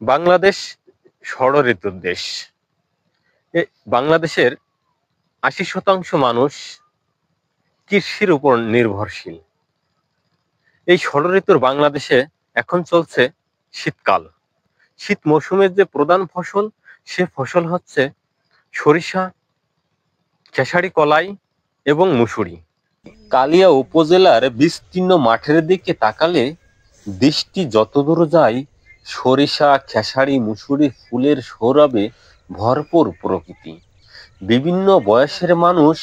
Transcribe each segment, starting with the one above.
বাংলাদেশ ষড়ঋতুর দেশ। বাংলাদেশের ৮০% মানুষ কৃষির উপর নির্ভরশীল। এই ষড়ঋতুর বাংলাদেশে এখন চলছে শীতকাল। শীত মৌসুমের যে প্রধান ফসল, সে ফসল হচ্ছে সরিষা, খেসারি কলাই এবং মুসুরি। কালিয়া উপজেলার বিস্তীর্ণ মাঠের দিকে তাকালে দৃষ্টি যতদূর যায়, সরিষা, খেসারি, মুসুরি ফুলের সৌরভে ভরপুর প্রকৃতি। বিভিন্ন বয়সের মানুষ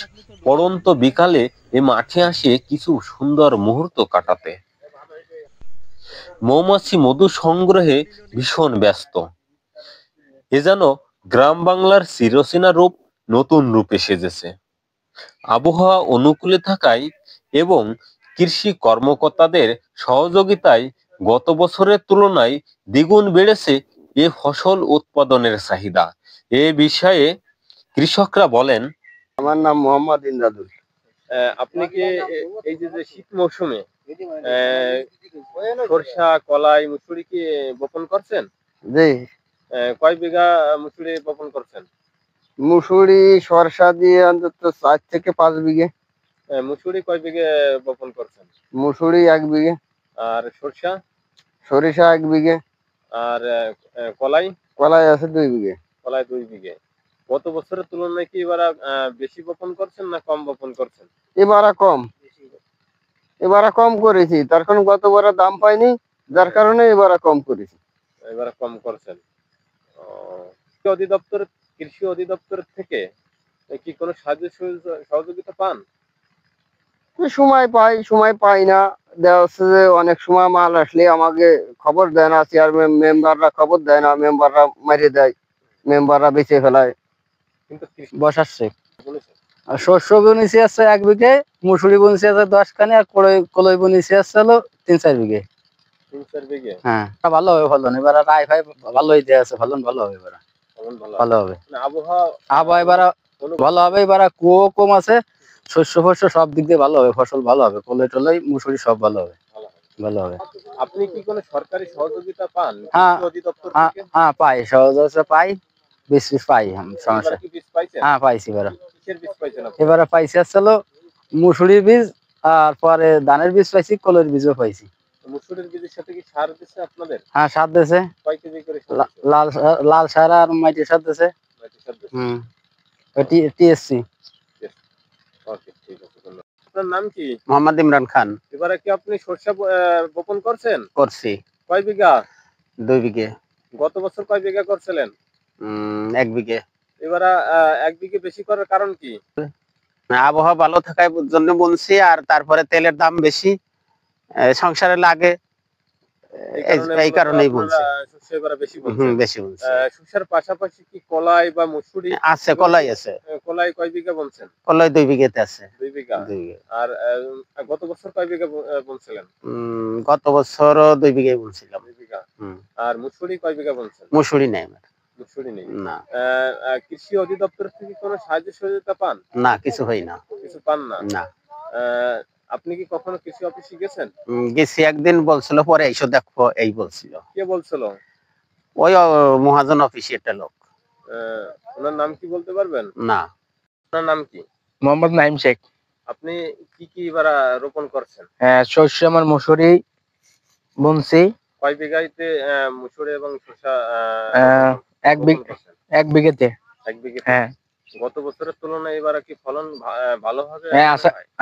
পড়ন্ত বিকালে এ মাঠে আসে কিছু সুন্দর মুহূর্ত কাটাতে। মৌমাছি মধু সংগ্রহে ভীষণ ব্যস্ত। এ যেন গ্রাম বাংলার চিরচেনা রূপ নতুন রূপে সেজেছে। আবহাওয়া অনুকূলে থাকায় এবং কৃষি কর্মকর্তাদের সহযোগিতায় গত বছরের তুলনায় দ্বিগুণ বেড়েছে এ ফসল উৎপাদনের চাহিদা। এ বিষয়ে কৃষকরা বলেন, আমার নাম মোহাম্মদ ইন্দাদুল। আপনি কি এই যে শীত মৌসুমে সরষা, কলাই, মুসুরি কি বপন করছেন? জি। কয় বিঘা মুসুরি বপন করছেন? মুসুরি সরষা দিয়ে অন্তত 4 থেকে 5 বিঘে। মুসুরি কয় বিঘে বপন করছেন? মুসুরি 1 বিঘে। আর সরষা? সরিষা 1 বিঘে। আর কলাই? কলাই আছে 2 বিঘে। কলাই 2 বিঘে। গত বছরের তুলনায় কি এবার বেশি বপন করছেন না কম বপন করছেন? এবারে কম করেছি, তার কারণ গতবারে দাম পাইনি, যার কারণে এবারে কম করেছি। এবারে কম করছেন। কৃষি অধিদপ্তর থেকে কি কোনো সাহায্য সহযোগিতা পান? সময় পাই না। দেওয়া হচ্ছে যে অনেক সময় মাল আসলে আমাকে খবর দেয় না, চেয়ারম্যান মেম্বাররা খবর দেয় না, মেম্বাররা মারিয়ে দেয়, মেম্বাররা বেঁচে ফেলায়। কিন্তু বসাচ্ছে শস্য বুনেছি আছে 1 বিঘে, মুসুরি বুনেছি আছে 10 খানি, আর কলই বুনেছি আছে হলো 3-4 বিঘে। 3-4 বিঘে? হ্যাঁ, ভালো হবে ফলন। এবার রায় ভাই ভালোই দেয়া আছে, ফলন ভালো হবে এবার। ভালো হবে। আবহাওয়া এবার ভালো হবে। এবার কুয়ো কম আছে, শস্য সব দিক দিয়ে ভালো হবে, ফসল ভালো হবে, কলই টলই মুসুরি সব ভালো হবে। ভালো হবে। আপনি কি কোনো সরকারি সহযোগিতা পান হ্যাঁ, কৃষি অধিদপ্তর থেকে? হ্যাঁ পাই, সহযোগিতা পাই, বীজ পাই। সমস্যা কি বীজ পাইছেন? হ্যাঁ পাইছি। কিসের বীজ পাইছেন আপনি? এবারে পাইছি আসলে মুসুরির বীজ, আর পরে ধানের বীজ পাইছি, কলের বীজও পাইছি। মুসুরির বীজের সাথে কি সার দিছে আপনাদের? হ্যাঁ, সার দিছে। কয় কেজি করে লাল সার আর মাটি সার দিছে। টিএসসি। ওকে, ঠিক আছে, ধন্যবাদ। আপনার নাম কি? মোহাম্মদ ইমরান খান। এবারে কি আপনি সরষা বপন করছেন? করছি। কয় বিঘা? 2 বিঘে। গত বছর কয় বিঘা করছিলেন? 1 বিঘে। এবারে 1 বিঘে বেশি করার কারণ কি? আবহাওয়া ভালো থাকার জন্য বুনছি, আর তারপরে তেলের দাম বেশি, সংসারে লাগে, এই কারণেই বুনছি। বেশি বুনছি। সরষার পাশাপাশি কি কলাই বা মুসুরি আছে? কলাই আছে। কলাই কয় বিঘা বুনছেন? কলাই 2 বিঘেতে আছে। 2 বিঘা। আর গত বছর কয় বিঘা বুনছিলেন? গত বছরও 2 বিঘাই বুনছিলাম। 2 বিঘা। আর মুসুরি কয় বিঘা বুনছেন? মুসুরি নেই আমার। মুসুরি নেই না। কৃষি অধিদপ্তর থেকে কোনো সাহায্য সহযোগিতা পান? না, কিছু হয় না। কিছু পান না? না। আপনি কি কখনো কৃষি অফিসে গেছেন? গেছি, একদিন বলছিল পরে এসো দেখো, এই বলছিল। কে বলছিল? ওই মহাজন অফিসে একটা লোক। ওনার নাম কি বলতে পারবেন? না। আপনার নাম কি? মোহাম্মদ নাইম শেখ। আপনি কি এবার রোপণ করছেন? শস্য আমার মুসুরি বুনছি। কয় বিঘাতে মুসুরি এবং শসা? 1 বিঘাতে। 1 বিঘাতে। হ্যাঁ। গত বছরের তুলনায় এবার কি ফলন ভালো হবে? হ্যাঁ,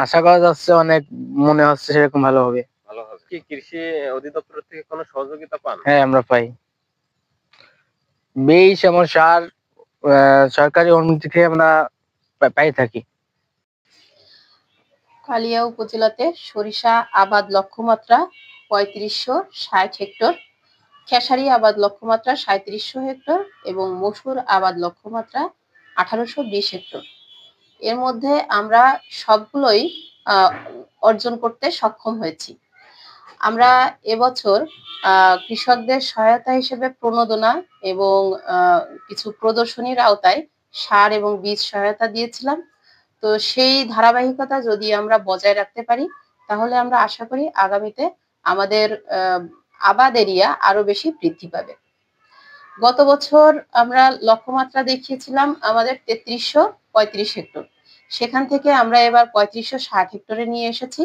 আশা করা যাচ্ছে, অনেক মনে হচ্ছে সেরকম ভালো হবে। ভালো হবে। কি কৃষি অধিদপ্তর থেকে কোনো সহযোগিতা পান? হ্যাঁ, আমরা পাই। বীজ এবং সার সরকারি অনুমতি থেকে আমরা পাই থাকি। কালিয়া উপজেলাতে সরিষা আবাদ লক্ষ্যমাত্রা 3560 হেক্টর, খেসারি আবাদ লক্ষ্যমাত্রা 3700 হেক্টর এবং মসুর আবাদ লক্ষ্যমাত্রা 1820 হেক্টর। এর মধ্যে আমরা সবগুলোই অর্জন করতে সক্ষম হয়েছি। আমরা এবছর কৃষকদের সহায়তা হিসেবে প্রণোদনা এবং কিছু প্রদর্শনীর আওতায় সার এবং বীজ সহায়তা দিয়েছিলাম। তো সেই ধারাবাহিকতা যদি আমরা বজায় রাখতে পারি, তাহলে আমরা আশা করি আগামীতে আমাদের আবাদ এরিয়া আরো বেশি বৃদ্ধি পাবে। গত বছর আমরা লক্ষ্যমাত্রা দেখিয়েছিলাম আমাদের ৩৩৩৫ হেক্টর, সেখান থেকে আমরা এবার ৩৫৬০ হেক্টরে নিয়ে এসেছি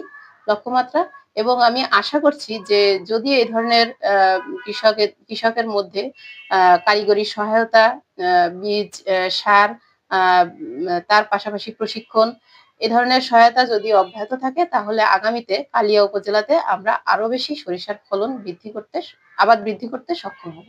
লক্ষ্যমাত্রা। এবং আমি আশা করছি যে যদি এই ধরনের কৃষকের মধ্যে কারিগরি সহায়তা, বীজ, সার, তার পাশাপাশি প্রশিক্ষণ, এ ধরনের সহায়তা যদি অব্যাহত থাকে তাহলে আগামীতে কালিয়া উপজেলাতে আমরা আরো বেশি সরিষার ফলন আবাদ বৃদ্ধি করতে সক্ষম হব।